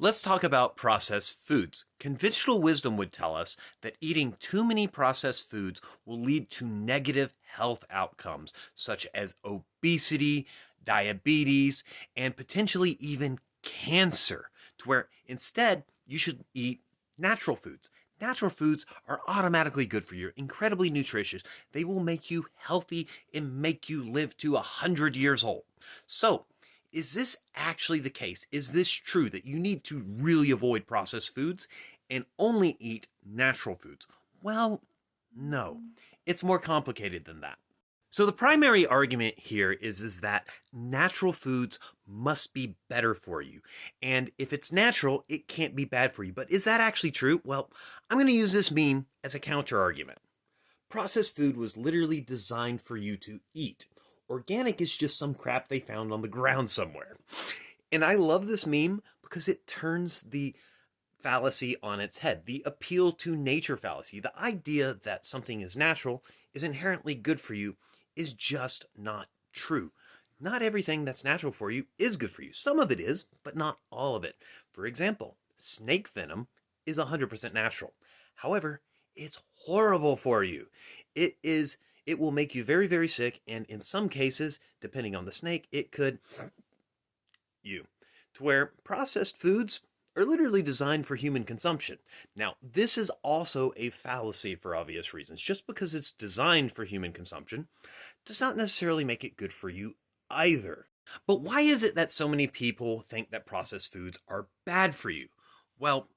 Let's talk about processed foods. Conventional wisdom would tell us that eating too many processed foods will lead to negative health outcomes, such as obesity, diabetes, and potentially even cancer, to where instead you should eat natural foods. Natural foods are automatically good for you, incredibly nutritious. They will make you healthy and make you live to 100 years old. So, is this actually the case? Is this true that you need to really avoid processed foods and only eat natural foods? Well, no. It's more complicated than that. So the primary argument here is that natural foods must be better for you. And if it's natural, it can't be bad for you. But is that actually true? Well, I'm going to use this meme as a counter argument. Processed food was literally designed for you to eat. Organic is just some crap they found on the ground somewhere. And I love this meme because it turns the fallacy on its head. The appeal to nature fallacy. The idea that something is natural is inherently good for you is just not true. Not everything that's natural for you is good for you. Some of it is, but not all of it. For example, snake venom is 100% natural. However, it's horrible for you. It will make you very, very sick, and in some cases, depending on the snake, it could you. To where processed foods are literally designed for human consumption. Now, this is also a fallacy for obvious reasons. Just because it's designed for human consumption does not necessarily make it good for you either. But why is it that so many people think that processed foods are bad for you? Well,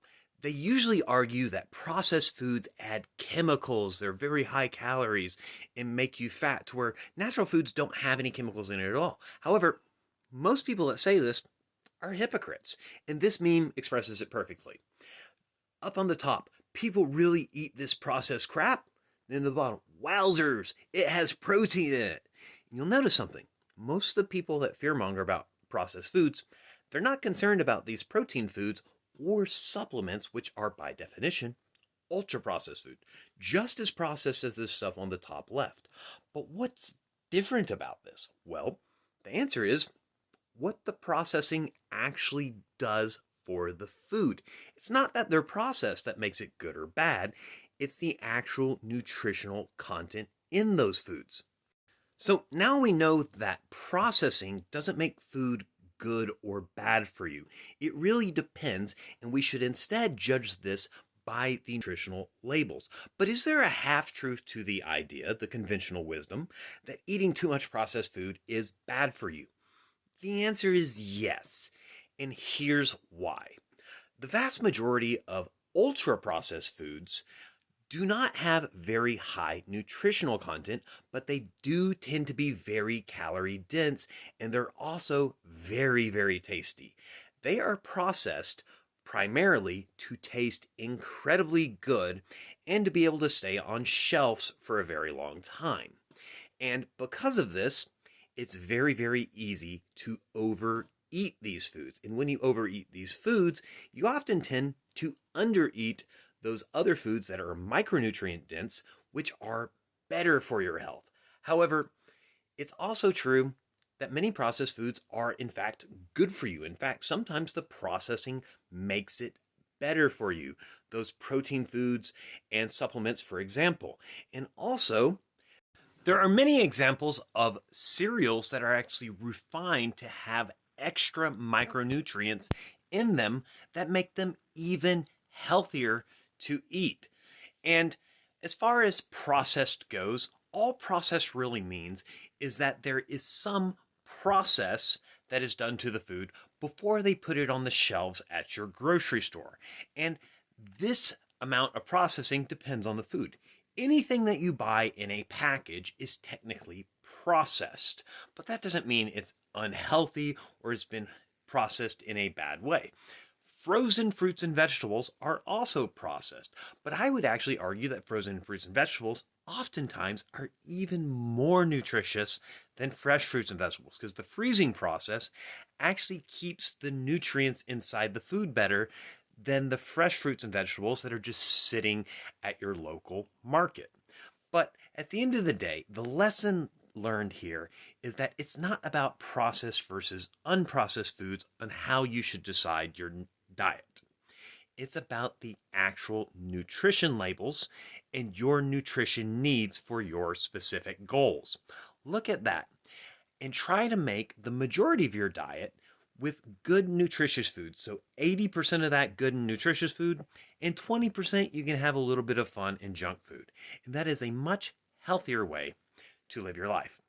they usually argue that processed foods add chemicals, they're very high calories, and make you fat, to where natural foods don't have any chemicals in it at all. However, most people that say this are hypocrites, and this meme expresses it perfectly. Up on the top, people really eat this processed crap, and in the bottom, wowzers, it has protein in it. You'll notice something. Most of the people that fearmonger about processed foods, they're not concerned about these protein foods or supplements, which are by definition ultra processed food, just as processed as this stuff on the top left. But what's different about this? Well, the answer is what the processing actually does for the food. It's not that they're processed that makes it good or bad, it's the actual nutritional content in those foods. So now we know that processing doesn't make food good or bad for you. It really depends, and we should instead judge this by the nutritional labels. But is there a half truth to the idea, the conventional wisdom, that eating too much processed food is bad for you? The answer is yes, and here's why. The vast majority of ultra processed foods do not have very high nutritional content, but they do tend to be very calorie dense, and they're also very, very tasty. They are processed primarily to taste incredibly good and to be able to stay on shelves for a very long time. And because of this, it's very, very easy to overeat these foods. And when you overeat these foods, you often tend to undereat those other foods that are micronutrient dense, which are better for your health. However, it's also true that many processed foods are in fact good for you. In fact, sometimes the processing makes it better for you. Those protein foods and supplements, for example. And also, there are many examples of cereals that are actually refined to have extra micronutrients in them that make them even healthier to eat. And as far as processed goes, all processed really means is that there is some process that is done to the food before they put it on the shelves at your grocery store. And this amount of processing depends on the food. Anything that you buy in a package is technically processed, but that doesn't mean it's unhealthy or it's been processed in a bad way. Frozen fruits and vegetables are also processed, but I would actually argue that frozen fruits and vegetables oftentimes are even more nutritious than fresh fruits and vegetables because the freezing process actually keeps the nutrients inside the food better than the fresh fruits and vegetables that are just sitting at your local market. But at the end of the day, the lesson learned here is that it's not about processed versus unprocessed foods and how you should decide your diet. It's about the actual nutrition labels and your nutrition needs for your specific goals. Look at that and try to make the majority of your diet with good nutritious food. So 80% of that good and nutritious food, and 20% you can have a little bit of fun and junk food. And that is a much healthier way to live your life.